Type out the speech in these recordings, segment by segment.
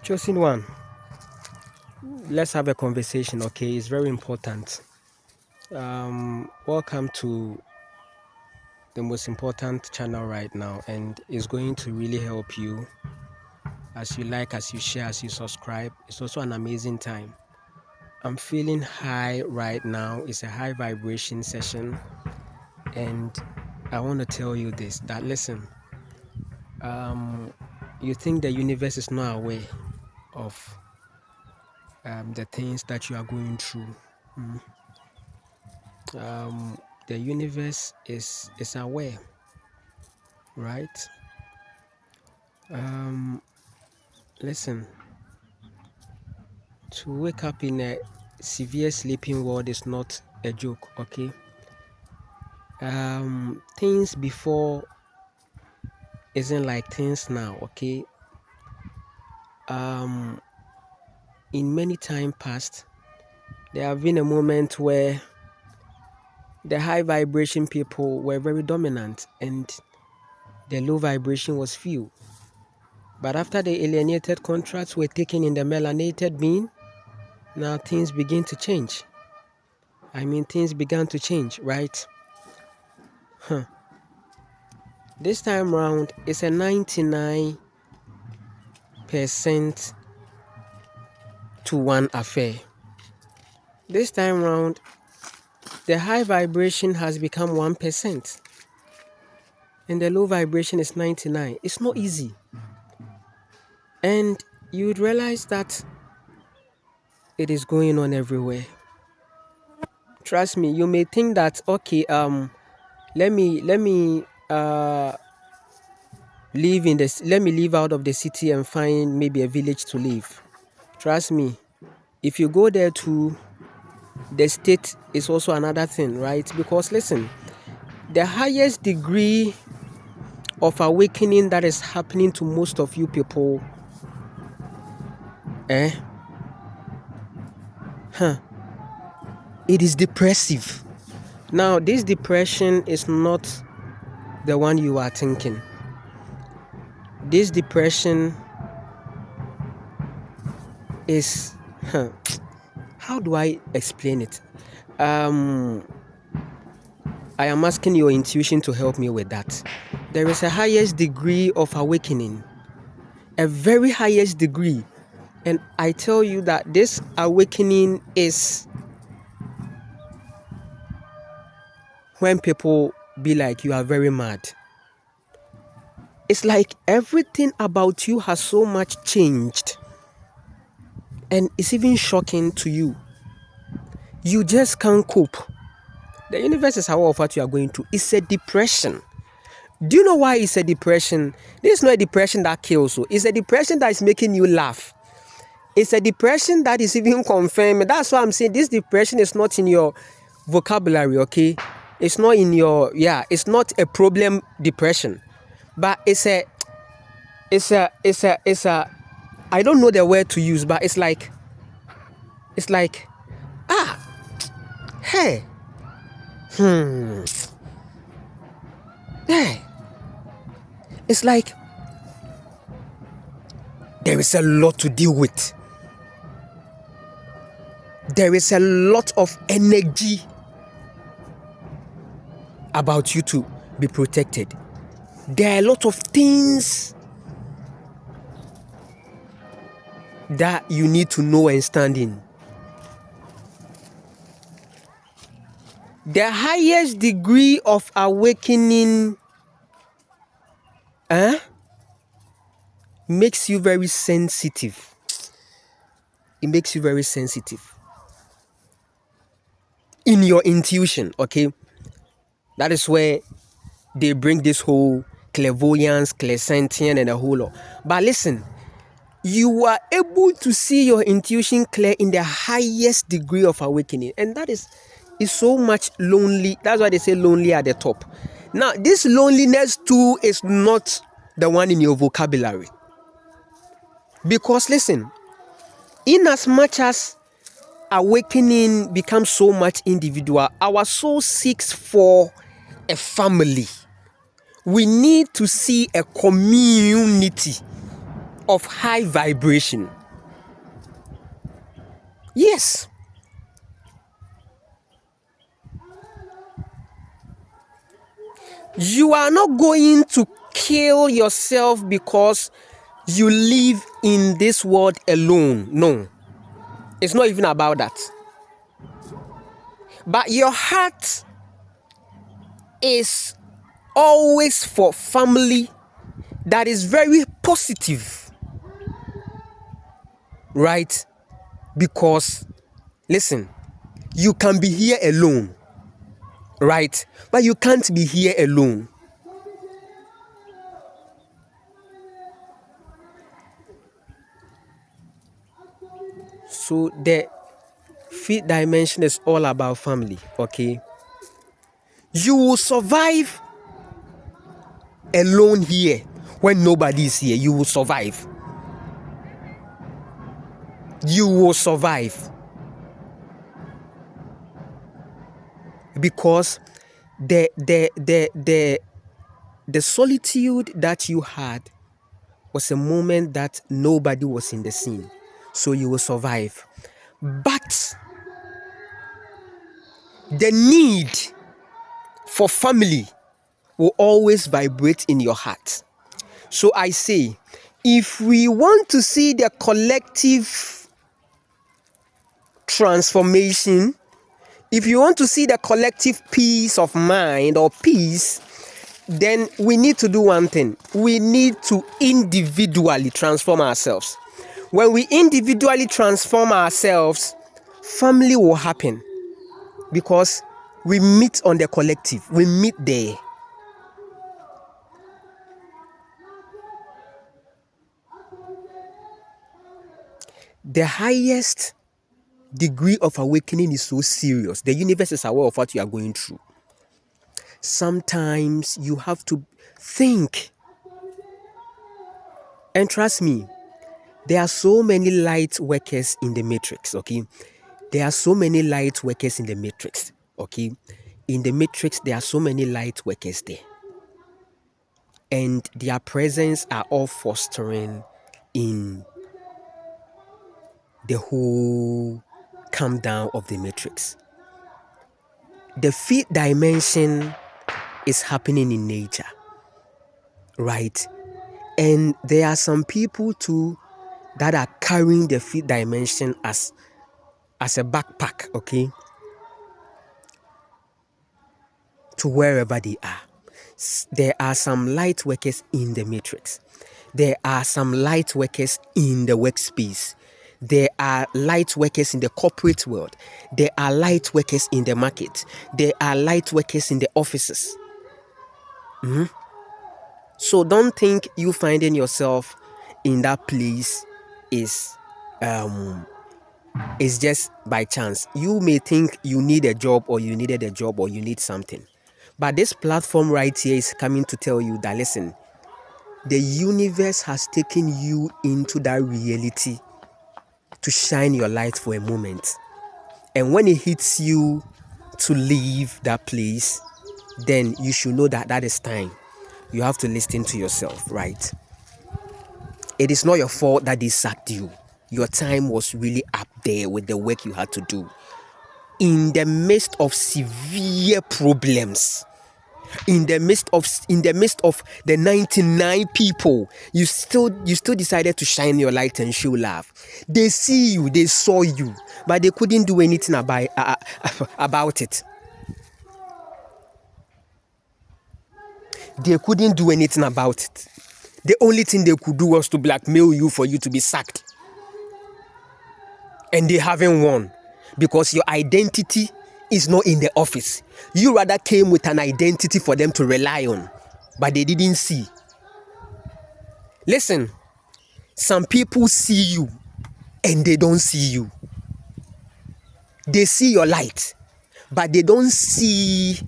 Chosen one, let's have a conversation, okay? It's very important. Welcome to the most important channel right now, and it's going to really help you as you like, as you share, as you subscribe. It's also an amazing time. I'm feeling high right now. It's a high vibration session, and I want to tell you this, that listen, you think the universe is not aware of the things that you are going through. The universe is aware, right? Listen, to wake up in a severe sleeping world is not a joke, okay? Things before isn't like things now, okay? In many time past, there have been a moment where the high vibration people were very dominant and the low vibration was few. But after the alienated contracts were taken in the melanated being, now things begin to change. Things began to change, right? This time round, it's a 99% to 1 affair. This time round, the high vibration has become 1%. And the low vibration is 99. It's not easy. And you would realize that it is going on everywhere. Trust me, you may think that, okay, let me leave out of the city and find maybe a village to live. Trust me, if you go there to the state is also another thing, right? Because listen, the highest degree of awakening that is happening to most of you people, it is depressive. Now, this depression is not the one you are thinking. This depression is, how do I explain it? I am asking your intuition to help me with that. There is a highest degree of awakening, a very highest degree. And I tell you that this awakening is when people be like, you are very mad. It's like everything about you has so much changed. And it's even shocking to you. You just can't cope. The universe is aware of what you are going through. It's a depression. Do you know why it's a depression? This is not a depression that kills you. It's a depression that is making you laugh. It's a depression that is even confirmed. That's why I'm saying this depression is not in your vocabulary, okay? It's not in your, it's not a problem depression. But it's a, I don't know the word to use, but it's like, hey, hey. It's like there is a lot to deal with. There is a lot of energy about you to be protected. There are a lot of things that you need to know and stand in. The highest degree of awakening makes you very sensitive. It makes you very sensitive in your intuition, okay? That is where they bring this whole clairvoyance, clairsentient, and a whole lot. But listen, you are able to see your intuition clear in the highest degree of awakening. And that is so much lonely. That's why they say lonely at the top. Now, this loneliness too is not the one in your vocabulary. Because listen, in as much as awakening becomes so much individual, our soul seeks for a family. We need to see a community. of high vibration. Yes. You are not going to kill yourself because you live in this world alone. No. It's not even about that. But your heart is always for family that is very positive. Right? Because, listen, you can be here alone. Right? But you can't be here alone. So the fifth dimension is all about family, okay? You will survive alone here when nobody is here. You will survive. You will survive. Because the solitude that you had was a moment that nobody was in the scene. So you will survive. But the need for family will always vibrate in your heart. So I say, if we want to see the collective transformation, if you want to see the collective peace of mind or peace, then we need to do one thing. We need to individually transform ourselves. When we individually transform ourselves, family will happen because we meet on the collective. We meet there. The highest degree of awakening is so serious. The universe is aware of what you are going through. Sometimes you have to think. And trust me, there are so many light workers in the matrix, okay? There are so many light workers in the matrix, okay? In the matrix, there are so many light workers there. And their presence are all fostering in the whole calm down of the matrix. The fifth dimension is happening in nature, right? And there are some people too that are carrying the fifth dimension as a backpack, okay, to wherever they are. There are some light workers in the matrix. There are some light workers in the workspace. There are light workers in the corporate world. There are light workers in the market. There are light workers in the offices. So don't think you finding yourself in that place is just by chance. You may think you need a job or you needed a job or you need something. But this platform right here is coming to tell you that, listen, the universe has taken you into that reality to shine your light for a moment. And when it hits you to leave that place, then you should know that that is time. You have to listen to yourself, right? It is not your fault that they sacked you. Your time was really up there with the work you had to do. In the midst of severe problems, in the midst of the 99 people, you still decided to shine your light and show love. They see you, they saw you, but they couldn't do anything about it. They couldn't do anything about it. The only thing they could do was to blackmail you for you to be sacked. And they haven't won because your identity is not in the office. You rather came with an identity for them to rely on, but they didn't see. Listen, some people see you and they don't see you. They see your light, but they don't see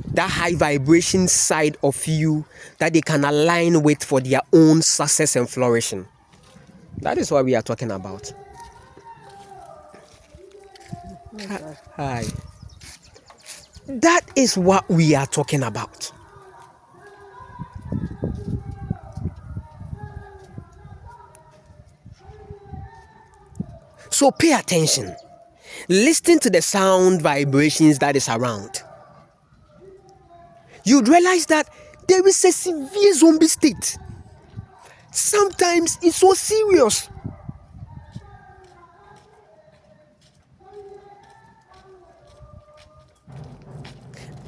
that high vibration side of you that they can align with for their own success and flourishing. That is what we are talking about. Hi. That is what we are talking about. So pay attention. Listen to the sound vibrations that is around. You'd realize that there is a severe zombie state. Sometimes it's so serious.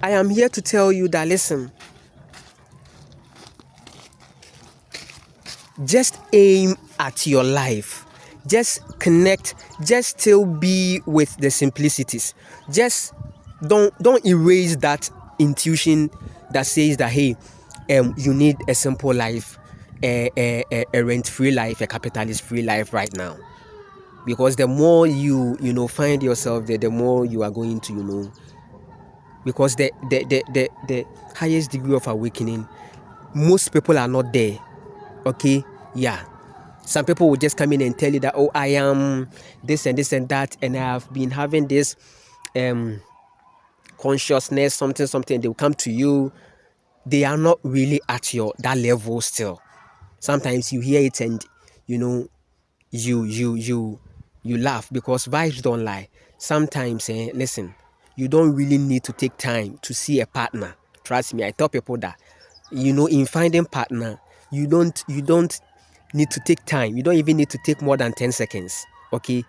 I am here to tell you that, listen, just aim at your life. Just connect. Just still be with the simplicities. Just don't erase that intuition that says that, hey, you need a simple life, a rent-free life, a capitalist-free life right now. Because the more you find yourself there, the more you are going to because the highest degree of awakening, most people are not there. Okay, yeah. Some people will just come in and tell you that, oh, I am this and this and that, and I have been having this consciousness, something. They will come to you. They are not really at that level still. Sometimes you hear it and you you laugh, because vibes don't lie. Sometimes, listen, you don't really need to take time to see a partner. Trust me, I tell people that, in finding partner, you don't need to take time. You don't even need to take more than 10 seconds. Okay,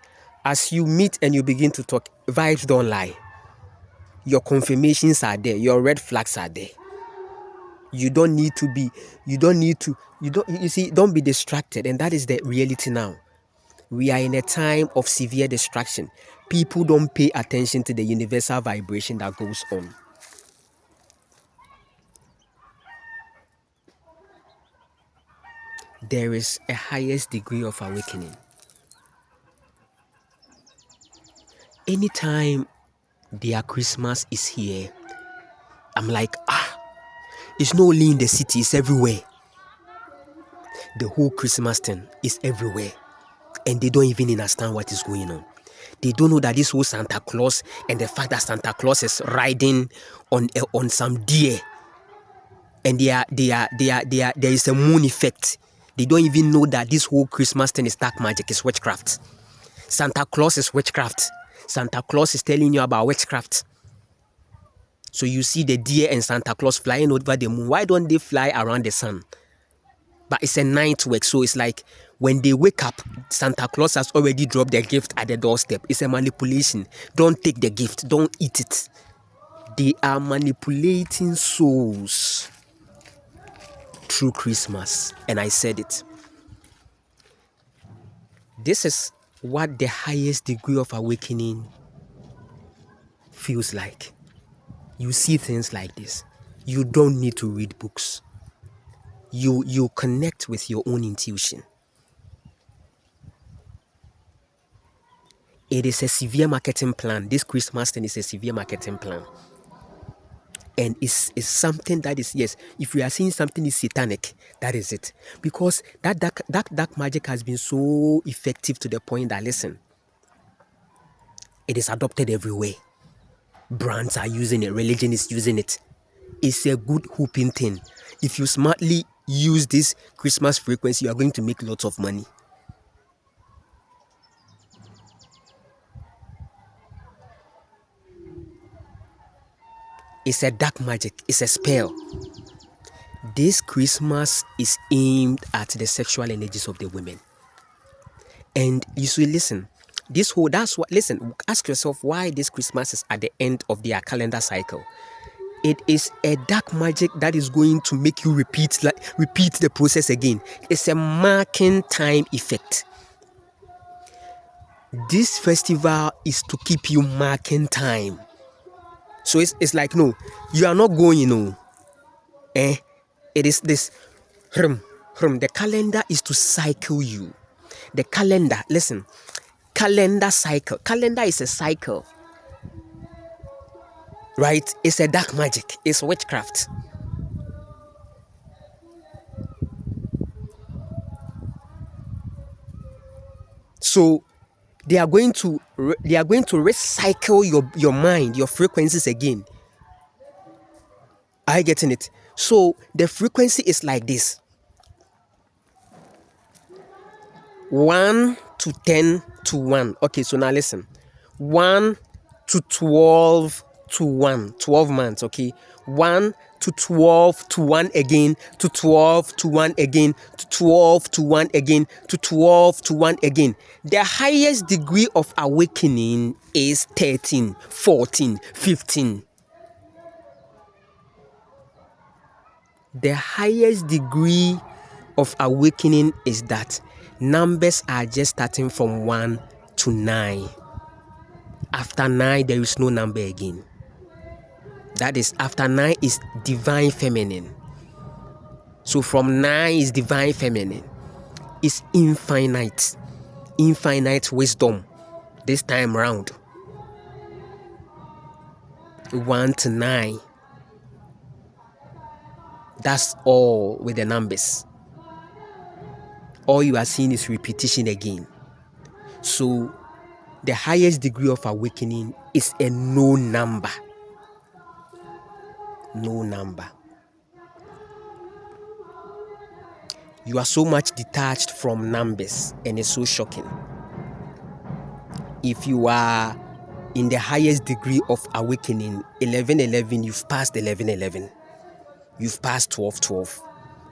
as you meet and you begin to talk, vibes don't lie. Your confirmations are there, your red flags are there. You don't need to be don't be distracted. And that is the reality now. We are in a time of severe distraction. People don't pay attention to the universal vibration that goes on. There is a highest degree of awakening. Anytime their Christmas is here, I'm like, it's not only in the city, it's everywhere. The whole Christmas thing is everywhere. And they don't even understand what is going on. They don't know that this whole Santa Claus, and the fact that Santa Claus is riding on some deer, and there is a moon effect. They don't even know that this whole Christmas thing is dark magic, is witchcraft. Santa Claus is witchcraft. Santa Claus is telling you about witchcraft. So you see the deer and Santa Claus flying over the moon. Why don't they fly around the sun? But it's a night work, so it's like when they wake up, Santa Claus has already dropped their gift at the doorstep. It's a manipulation. Don't take the gift. Don't eat it. They are manipulating souls through Christmas. And I said it. This is what the highest degree of awakening feels like. You see things like this. You don't need to read books. You connect with your own intuition. It is a severe marketing plan. This Christmas thing is a severe marketing plan. And it's something that is, yes, if you are seeing something is satanic, that is it. Because that dark magic has been so effective to the point that, listen, it is adopted everywhere. Brands are using it. Religion is using it. It's a good hooping thing. If you smartly use this Christmas frequency, you are going to make lots of money. It's a dark magic. It's a spell. This Christmas is aimed at the sexual energies of the women. And you should listen. Listen, ask yourself why this Christmas is at the end of their calendar cycle. It is a dark magic that is going to make you repeat the process again. It's a marking time effect. This festival is to keep you marking time. So it's like, no, you are not going, It is this. The calendar is to cycle you. The calendar, listen, calendar cycle. Calendar is a cycle. Right? It's a dark magic. It's witchcraft. So they are going to recycle your mind, your frequencies again. Are you getting it? So the frequency is like this: 1, to 10 to 1. Okay, so now listen. 1 to 12 to 1. 12 months, okay? 1 to 12 to 1 again, to 12 to 1 again, to 12 to 1 again, to 12 to 1 again. The highest degree of awakening is 13, 14, 15. The highest degree of awakening is that numbers are just starting from 1 to 9. After 9, there is no number again. That is, after 9 is divine feminine. So from 9 is divine feminine. It's infinite. Infinite wisdom this time round. 1 to 9. That's all with the numbers. All you are seeing is repetition again. So the highest degree of awakening is a no number. No number. You are so much detached from numbers, and it's so shocking. If you are in the highest degree of awakening, 11:11, you've passed 11:11. You've passed 12:12.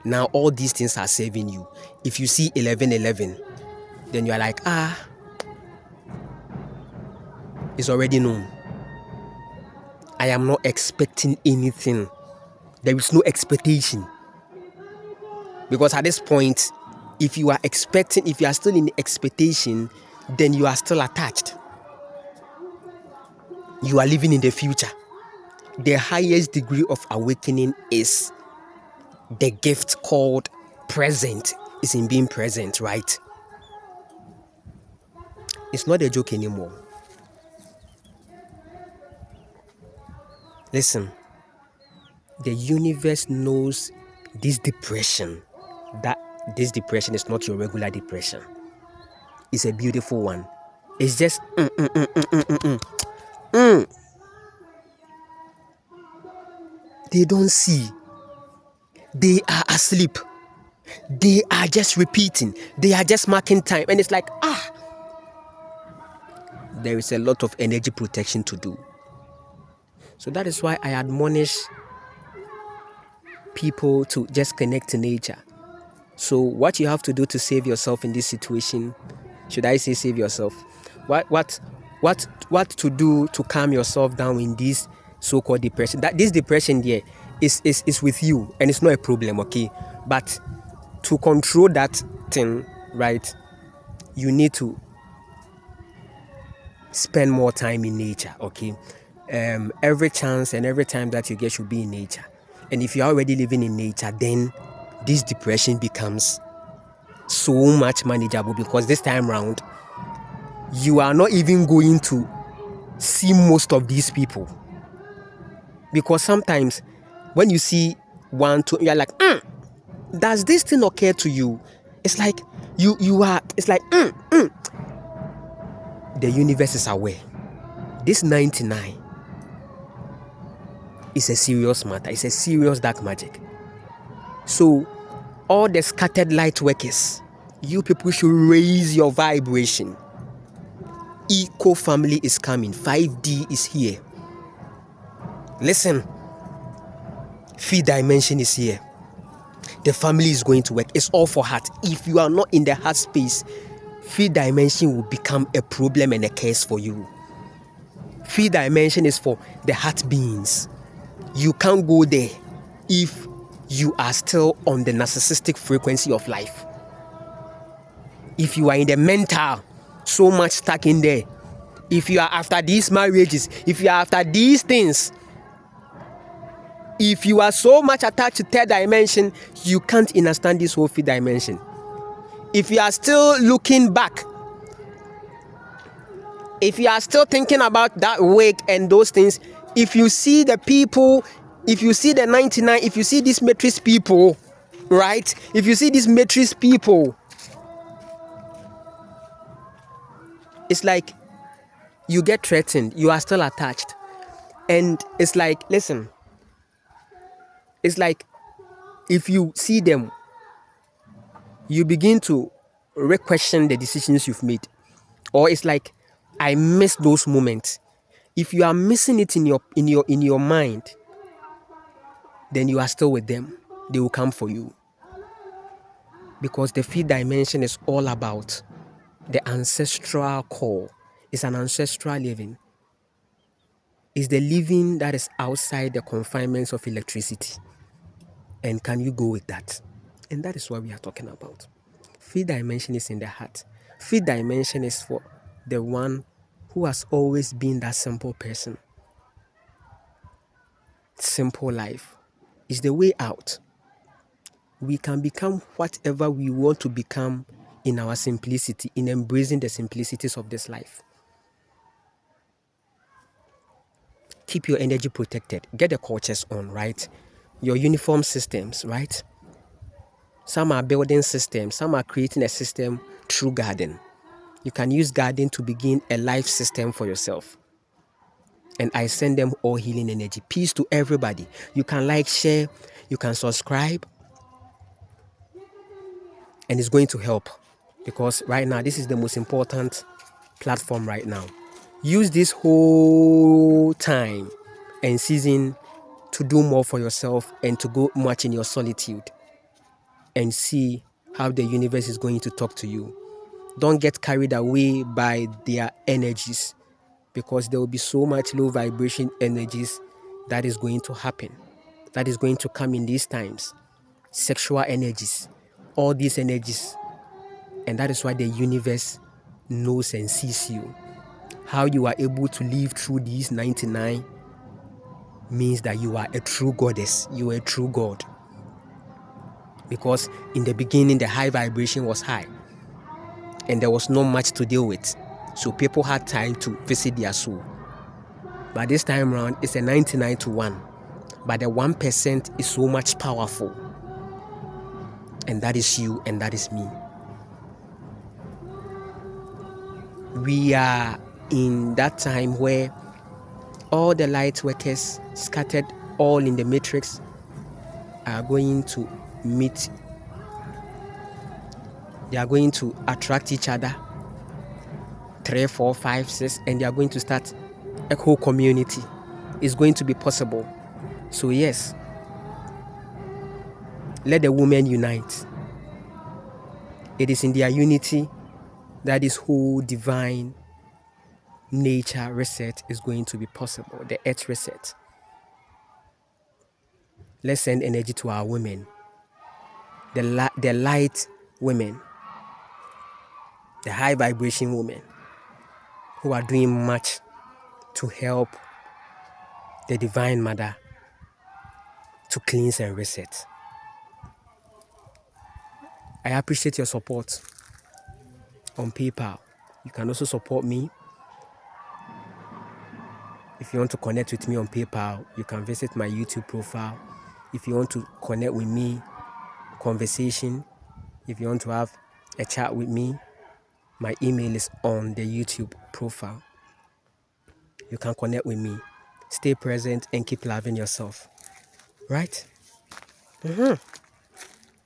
Now all these things are serving you. If you see 11:11, then you are like, it's already known. I am not expecting anything. There is no expectation. Because at this point, if you are still in expectation, then you are still attached. You are living in the future. The highest degree of awakening is the gift called present, is in being present, right? It's not a joke anymore. Listen, the universe knows this depression, that this depression is not your regular depression. It's a beautiful one. It's just They don't see. They are asleep. They are just repeating. They are just marking time. And it's like, there is a lot of energy protection to do. So that is why I admonish people to just connect to nature. So what you have to do to save yourself in this situation, should I say save yourself? What to do to calm yourself down in this so-called depression? That this depression there is with you, and it's not a problem, okay? But to control that thing, right, you need to spend more time in nature, okay? Every chance and every time that you get should be in nature. And if you're already living in nature, then this depression becomes so much manageable, because this time around, you are not even going to see most of these people. Because sometimes when you see one, two, you're like, does this thing occur to you? It's like it's like, the universe is aware. This 99 is a serious matter. It's a serious dark magic. So all the scattered light workers, you people should raise your vibration. Eco family is coming. 5D is here. Listen, fifth dimension is here. The family is going to work. It's all for heart. If you are not in the heart space, fifth dimension will become a problem and a curse for you. Fifth dimension is for the heart beings. You can't go there if you are still on the narcissistic frequency of life. If you are in the mental, so much stuck in there. If you are after these marriages, if you are after these things, if you are so much attached to third dimension, you can't understand this whole fifth dimension. If you are still looking back, if you are still thinking about that wake and those things, if you see the people, if you see the 99, if you see these matrix people, right? If you see these matrix people, it's like you get threatened. You are still attached. And it's like, listen, it's like if you see them, you begin to re-question the decisions you've made. Or it's like, I miss those moments. If you are missing it in your mind, then you are still with them. They will come for you. Because the fifth dimension is all about the ancestral core. It's an ancestral living. It's the living that is outside the confinements of electricity. And can you go with that? And that is what we are talking about. Fifth dimension is in the heart. Fifth dimension is for the one who has always been that simple person. Simple life is the way out. We can become whatever we want to become in our simplicity, in embracing the simplicities of this life. Keep your energy protected. Get the cultures on, right? Your uniform systems, right? Some are building systems. Some are creating a system through garden. You can use garden to begin a life system for yourself. And I send them all healing energy. Peace to everybody. You can like, share, you can subscribe. And it's going to help. Because right now, this is the most important platform right now. Use this whole time and season to do more for yourself and to go much in your solitude and see how the universe is going to talk to you. Don't get carried away by their energies, because there will be so much low vibration energies that is going to happen, that is going to come in these times. Sexual energies, all these energies. And that is why the universe knows and sees you. How you are able to live through these 99 means that you are a true goddess. You are a true god. Because in the beginning, the high vibration was high. And there was not much to deal with. So people had time to visit their soul. But this time around, it's a 99 to 1. But the 1% is so much powerful. And that is you and that is me. We are in that time where all the light workers scattered all in the matrix are going to meet. They are going to attract each other. 3, 4, 5, 6, and they are going to start a whole community. It's going to be possible. So yes, let the women unite. It is in their unity that this whole divine nature reset is going to be possible. The earth reset. Let's send energy to our women. The light women. The high vibration women who are doing much to help the Divine Mother to cleanse and reset. I appreciate your support on PayPal. You can also support me. If you want to connect with me on PayPal, you can visit my YouTube profile. If you want to connect with me, conversation, if you want to have a chat with me, my email is on the YouTube profile. You can connect with me. Stay present and keep loving yourself. Right?